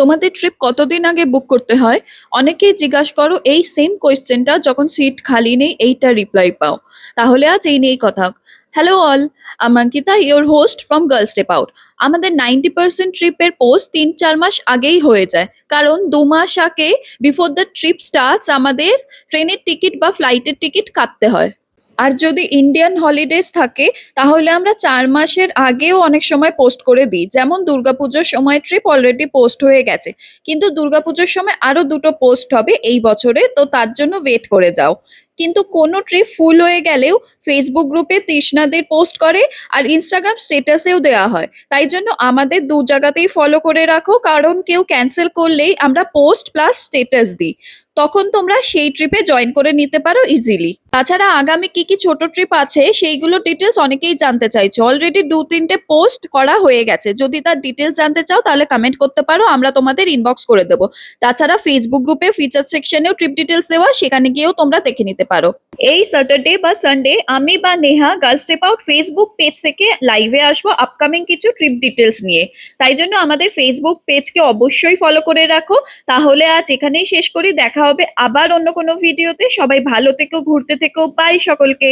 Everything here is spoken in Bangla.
তোমাদের ট্রিপ কতদিন আগে বুক করতে হয়? অনেকেই জিজ্ঞাসা করো এই সেম কোয়েশ্চেনটা, যখন সিট খালি নেই এইটা রিপ্লাই পাও। তাহলে আজ এই নিয়েই কথা। হ্যালো অল, আমি Ankita, your host from girls step out. আমাদের 90% ট্রিপের পোস্ট 3-4 মাস আগেই হয়ে যায়, কারণ 2 মাস আগে বিফোর দ্য ট্রিপ স্টার্টস আমাদের ট্রেনের টিকিট বা ফ্লাইটের টিকিট কাটতে হয়। আর যদি ইন্ডিয়ান হলিডেজ থাকে তাহলে আমরা 4 মাসের আগেও অনেক সময় পোস্ট করে দিই, যেমন দুর্গাপুজোর সময় ট্রিপ অলরেডি পোস্ট হয়ে গেছে, কিন্তু দুর্গাপুজোর সময় আরো দুটো পোস্ট হবে এই বছরে, তো তার জন্য ওয়েট করে যাও। কিন্তু কোনো ট্রিপ ফুল হয়ে গেলেও ফেসবুক গ্রুপে তৃষ্ণাদের পোস্ট করে আর ইনস্টাগ্রাম স্টেটাসেও দেওয়া হয়। তাই জন্য আমাদের দু জায়গাতেই ফলো করে রাখো, কারণ কেউ ক্যান্সেল করলেই আমরা পোস্ট প্লাস স্টেটাস দিই, তখন তোমরা সেই ট্রিপে জয়েন করে নিতে পারো ইজিলি। তাছাড়া আগামী কি কি ছোট ট্রিপ আছে সেইগুলো ডিটেলস অনেকেই জানতে চাইছে, অলরেডি 2-3টে পোস্ট করা হয়ে গেছে। যদি তার ডিটেলস জানতে চাও তাহলে কমেন্ট করতে পারো, আমরা তোমাদের ইনবক্স করে দেবো। তাছাড়া ফেসবুক গ্রুপে ফিচার সেকশনেও ট্রিপ ডিটেলস দেওয়া, সেখানে গিয়েও তোমরা দেখে নিতে পারো। এই স্যাটারডে বা সানডে আমি বা Neha girls step out Facebook page থেকে লাইভে আসবো আপকামিং কিছু ট্রিপ ডিটেলস নিয়ে। তাই জন্য আমাদের ফেসবুক পেজকে অবশ্যই ফলো করে রাখো। তাহলে আজ এখানেই শেষ করি, দেখা হবে আবার অন্য কোনো ভিডিওতে। সবাই ভালো থেকো, ঘুরতে থেকো, বাই সকলকে।